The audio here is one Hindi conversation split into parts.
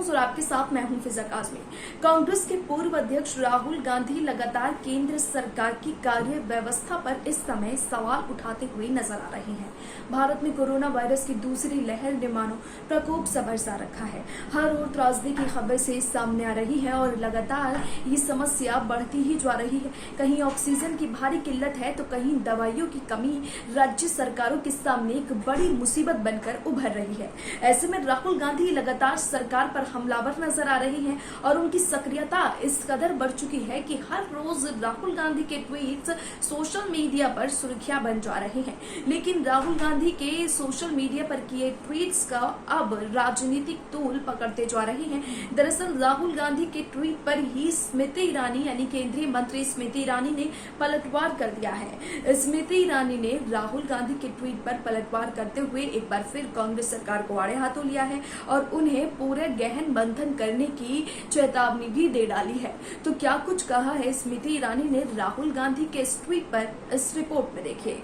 न्यूज और आपके साथ मैं हूं फिजा काज़मी। कांग्रेस के पूर्व अध्यक्ष राहुल गांधी लगातार केंद्र सरकार की कार्य व्यवस्था पर इस समय सवाल उठाते हुए नजर आ रहे हैं। भारत में कोरोना वायरस की दूसरी लहर ने मानो प्रकोप सा बरसा रखा है। हर ओर त्रासदी की खबर से सामने आ रही है और लगातार ये समस्या बढ़ती ही जा रही है। कहीं ऑक्सीजन की भारी किल्लत है तो कहीं दवाइयों की कमी राज्य सरकारों के सामने एक बड़ी मुसीबत बनकर उभर रही है। ऐसे में राहुल गांधी लगातार सरकार पर हमलावर नजर आ रहे हैं और उनकी सक्रियता इस कदर बढ़ चुकी है कि हर रोज राहुल गांधी के ट्वीट्स सोशल मीडिया पर सुर्खियां बन जा रहे हैं। लेकिन राहुल गांधी के सोशल मीडिया पर किए ट्वीट्स का अब राजनीतिक तूल पकड़ते जा रहे हैं। दरअसल राहुल गांधी के ट्वीट पर ही स्मृति ईरानी यानी केंद्रीय मंत्री स्मृति ईरानी ने पलटवार कर दिया है। स्मृति ईरानी ने राहुल गांधी के ट्वीट पर पलटवार करते हुए एक बार फिर कांग्रेस सरकार को आड़े हाथों लिया है और उन्हें पूरे गहन मंथन करने की चेतावनी भी दे डाली है। तो क्या कुछ कहा है स्मृति ईरानी ने राहुल गांधी के इस ट्वीट पर, इस रिपोर्ट में देखिए।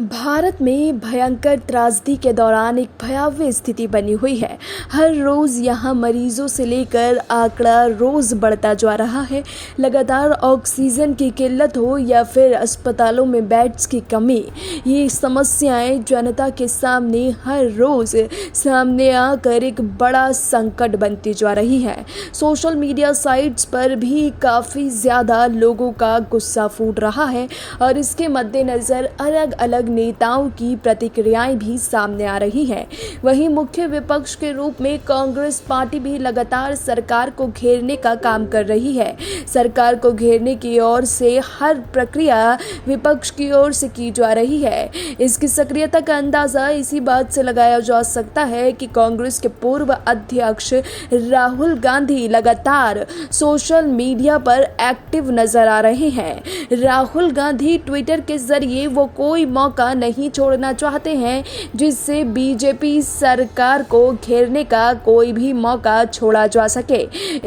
भारत में भयंकर त्रासदी के दौरान एक भयावह स्थिति बनी हुई है। हर रोज यहाँ मरीजों से लेकर आंकड़ा रोज बढ़ता जा रहा है। लगातार ऑक्सीजन की किल्लत हो या फिर अस्पतालों में बेड्स की कमी, ये समस्याएं जनता के सामने हर रोज सामने आकर एक बड़ा संकट बनती जा रही है। सोशल मीडिया साइट्स पर भी काफ़ी ज़्यादा लोगों का गुस्सा फूट रहा है और इसके मद्देनज़र अलग अलग नेताओं की प्रतिक्रियाएं भी सामने आ रही हैं। वहीं मुख्य विपक्ष के रूप में कांग्रेस पार्टी भी लगातार सरकार को घेरने का काम कर रही है। सरकार को घेरने की ओर से हर प्रक्रिया विपक्ष की ओर से की जा रही है। इसकी सक्रियता का अंदाजा इसी बात से लगाया जा सकता है कि कांग्रेस के पूर्व अध्यक्ष राहुल गांधी लगातार सोशल मीडिया पर एक्टिव नजर आ रहे हैं। राहुल गांधी ट्विटर के जरिए वो कोई मौका नहीं छोड़ना चाहते हैं जिससे बीजेपी सरकार को घेरने का कोई भी मौका छोड़ा जा सके।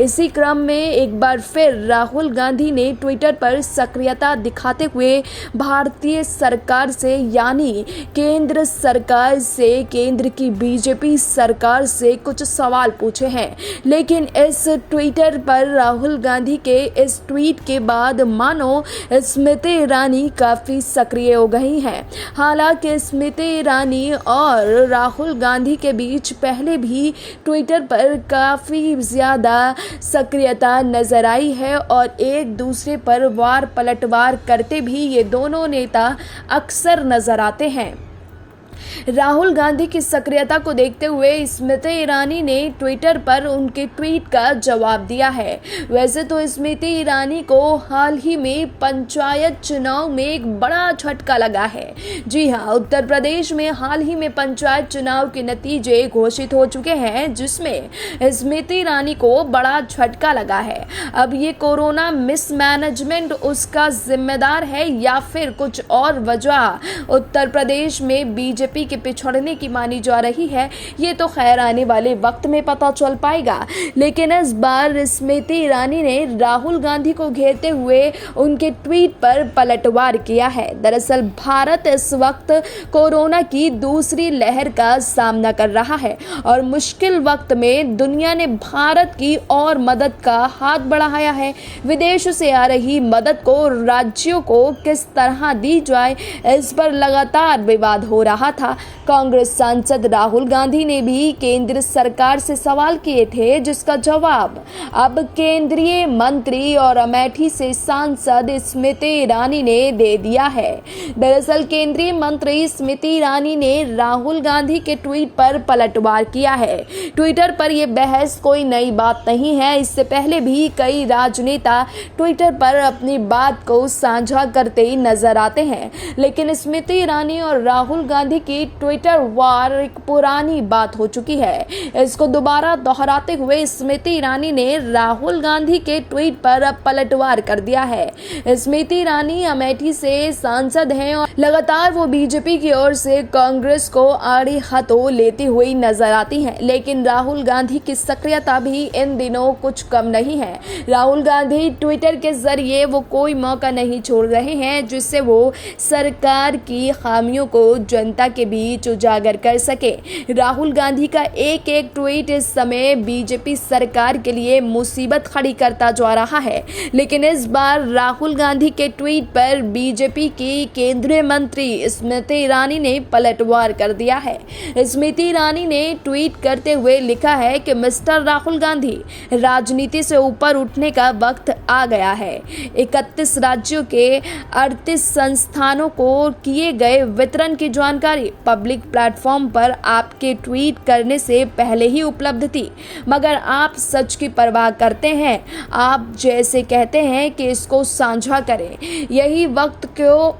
इसी क्रम में एक बार फिर राहुल गांधी ने ट्विटर पर सक्रियता दिखाते हुए भारतीय सरकार से यानी केंद्र सरकार से, केंद्र की बीजेपी सरकार से कुछ सवाल पूछे हैं। लेकिन इस ट्विटर पर राहुल गांधी के इस ट्वीट के बाद मानो स्मृति ईरानी काफी सक्रिय हो गई हैं। हालांकि स्मृति ईरानी और राहुल गांधी के बीच पहले भी ट्विटर पर काफ़ी ज़्यादा सक्रियता नजर आई है और एक दूसरे पर वार पलटवार करते भी ये दोनों नेता अक्सर नजर आते हैं। राहुल गांधी की सक्रियता को देखते हुए स्मृति ईरानी ने ट्विटर पर उनके ट्वीट का जवाब दिया है। वैसे तो स्मृति ईरानी को हाल ही में पंचायत चुनाव में एक बड़ा झटका लगा है। जी हां, उत्तर प्रदेश में हाल ही में पंचायत चुनाव के नतीजे घोषित हो चुके हैं जिसमें स्मृति ईरानी को बड़ा झटका लगा है। अब ये कोरोना मिसमैनेजमेंट उसका जिम्मेदार है या फिर कुछ और वजह उत्तर प्रदेश में बीजेपी के पिछड़ने की मानी जा रही है, ये तो खैर आने वाले वक्त में पता चल पाएगा। लेकिन इस बार स्मृति ईरानी ने राहुल गांधी को घेरते हुए उनके ट्वीट पर पलटवार किया है। दरअसल भारत इस वक्त कोरोना की दूसरी लहर का सामना कर रहा है और मुश्किल वक्त में दुनिया ने भारत की और मदद का हाथ बढ़ाया है। विदेश से आ रही मदद को राज्यों को किस तरह दी जाए, इस पर लगातार विवाद हो रहा था। कांग्रेस सांसद राहुल गांधी ने भी केंद्र सरकार से सवाल किए थे जिसका जवाब अब केंद्रीय मंत्री और अमेठी से सांसद स्मृति ईरानी ने दे दिया है। दरअसल केंद्रीय मंत्री स्मृति ईरानी ने राहुल गांधी के ट्वीट पर पलटवार किया है। ट्विटर पर यह बहस कोई नई बात नहीं है। इससे पहले भी कई राजनेता ट्विटर पर अपनी बात को साझा करते नजर आते हैं, लेकिन स्मृति ईरानी और राहुल गांधी की ट्विटर वार एक पुरानी बात हो चुकी है। इसको दोबारा दोहराते हुए स्मृति ईरानी ने राहुल गांधी के ट्वीट पर अब पलटवार कर दिया है। स्मृति ईरानी अमेठी से सांसद हैं और लगातार वो बीजेपी की ओर से कांग्रेस को आड़े हाथों लेती हुई नजर आती हैं। लेकिन राहुल गांधी की सक्रियता भी इन दिनों कुछ कम नहीं है। राहुल गांधी ट्विटर के जरिए वो कोई मौका नहीं छोड़ रहे हैं जिससे वो सरकार की खामियों को जनता के बीच उजागर कर सके। राहुल गांधी का एक एक ट्वीट इस समय बीजेपी सरकार के लिए मुसीबत खड़ी करता जा रहा है, लेकिन इस बार राहुल गांधी के ट्वीट पर बीजेपी की केंद्रीय मंत्री स्मृति ईरानी ने पलटवार कर दिया है। स्मृति ईरानी ने ट्वीट करते हुए लिखा है कि मिस्टर राहुल गांधी, राजनीति से ऊपर उठने का वक्त आ गया है। 31 राज्यों के 38 संस्थानों को किए गए वितरण की जानकारी पब्लिक प्लेटफॉर्म पर आपके ट्वीट करने से पहले ही उपलब्ध थी, मगर आप सच की परवाह करते हैं। आप जैसे कहते हैं कि इसको साझा करें, यही वक्त क्यों।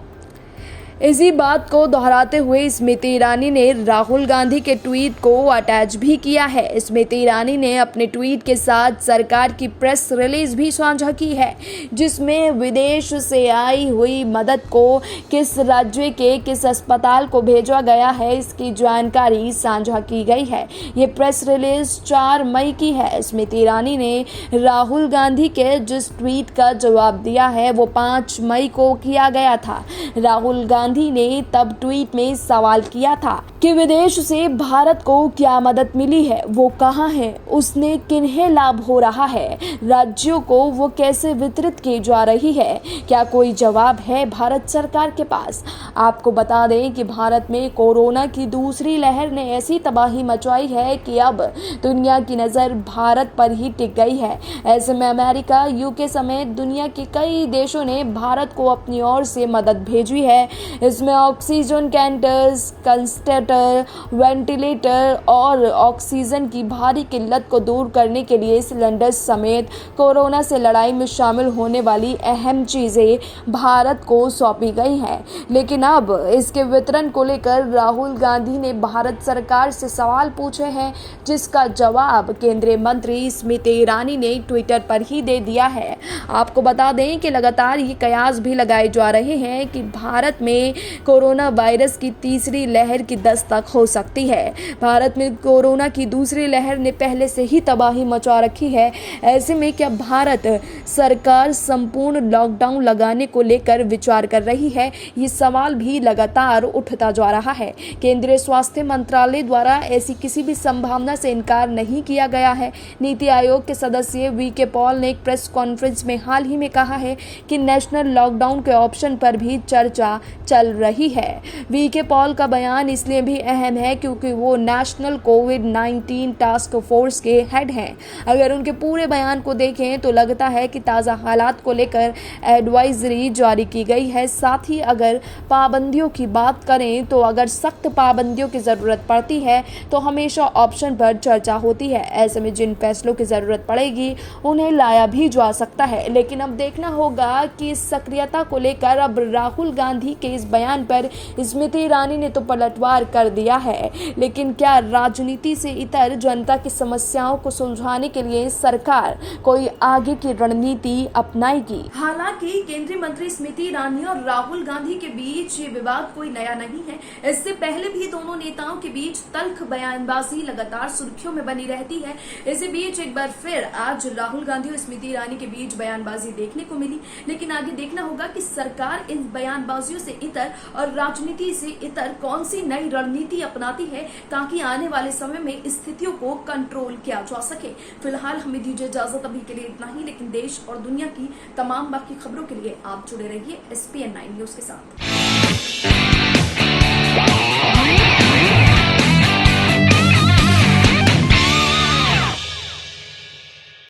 इसी बात को दोहराते हुए स्मृति ईरानी ने राहुल गांधी के ट्वीट को अटैच भी किया है। स्मृति ईरानी ने अपने ट्वीट के साथ सरकार की प्रेस रिलीज भी साझा की है, जिसमें विदेश से आई हुई मदद को किस राज्य के किस अस्पताल को भेजा गया है, इसकी जानकारी साझा की गई है। ये प्रेस रिलीज 4 मई की है। स्मृति ईरानी ने राहुल गांधी के जिस ट्वीट का जवाब दिया है वो 5 मई को किया गया था। राहुल गांधी ने तब ट्वीट में सवाल किया था कि विदेश से भारत को क्या मदद मिली है, वो कहां है, उसने किन्हें लाभ हो रहा है, राज्यों को वो कैसे वितरित की जा रही है, क्या कोई जवाब है भारत सरकार के पास। आपको बता दें कि भारत में कोरोना की दूसरी लहर ने ऐसी तबाही मचाई है कि अब दुनिया की नजर भारत पर ही टिक गई है। ऐसे में अमेरिका, यूके समेत दुनिया के कई देशों ने भारत को अपनी ओर से मदद भेजी है। इसमें ऑक्सीजन कैंटर्स, कंसंट्रेटर, वेंटिलेटर और ऑक्सीजन की भारी किल्लत को दूर करने के लिए सिलेंडर समेत कोरोना से लड़ाई में शामिल होने वाली अहम चीजें भारत को सौंपी गई हैं। लेकिन अब इसके वितरण को लेकर राहुल गांधी ने भारत सरकार से सवाल पूछे हैं, जिसका जवाब केंद्रीय मंत्री स्मृति ईरानी ने ट्विटर पर ही दे दिया है। आपको बता दें कि लगातार ये कयास भी लगाए जा रहे हैं कि भारत में कोरोना वायरस की तीसरी लहर की दस्तक हो सकती है। भारत में कोरोना की दूसरी लहर ने पहले से ही तबाही मचा रखी है। ऐसे में क्या भारत सरकार संपूर्ण लॉकडाउन लगाने को लेकर विचार कर रही है, ये सवाल भी लगातार उठता जा रहा है। केंद्रीय स्वास्थ्य मंत्रालय द्वारा ऐसी किसी भी संभावना से इनकार नहीं किया गया है। नीति आयोग के सदस्य वीके पॉल ने एक प्रेस कॉन्फ्रेंस में हाल ही में कहा है कि नेशनल लॉकडाउन के ऑप्शन पर भी चर्चा चल रही है। वीके पॉल का बयान इसलिए भी अहम है क्योंकि वो नेशनल कोविड-19 टास्क फोर्स के हेड हैं। अगर उनके पूरे बयान को देखें तो लगता है कि ताज़ा हालात को लेकर एडवाइजरी जारी की गई है। साथ ही अगर पाबंदियों की बात करें तो अगर सख्त पाबंदियों की ज़रूरत पड़ती है तो हमेशा ऑप्शन पर चर्चा होती है। ऐसे में जिन फैसलों की ज़रूरत पड़ेगी उन्हें लाया भी जा सकता है। लेकिन अब देखना होगा कि इस सक्रियता को लेकर अब राहुल गांधी के इस बयान पर स्मृति ईरानी ने तो पलटवार कर दिया है, लेकिन क्या राजनीति से इतर जनता की समस्याओं को सुलझाने के लिए सरकार कोई आगे की रणनीति अपनाएगी। हालांकि केंद्रीय मंत्री स्मृति ईरानी और राहुल गांधी के बीच ये विवाद कोई नया नहीं है। इससे पहले भी दोनों नेताओं के बीच तल्ख बयानबाजी लगातार सुर्खियों में बनी रहती है। इसी बीच एक बार फिर आज राहुल गांधी और स्मृति ईरानी के बीच बयानबाजी देखने को मिली, लेकिन आगे देखना होगा कि सरकार इन बयानबाजियों से इतर और राजनीति से इतर कौन सी नई रणनीति अपनाती है ताकि आने वाले समय में स्थितियों को कंट्रोल किया जा सके। फिलहाल हमें दीजिए इजाजत, अभी के लिए इतना ही, लेकिन देश और दुनिया की तमाम बाकी खबरों के लिए आप जुड़े रहिए SPN9 न्यूज के साथ।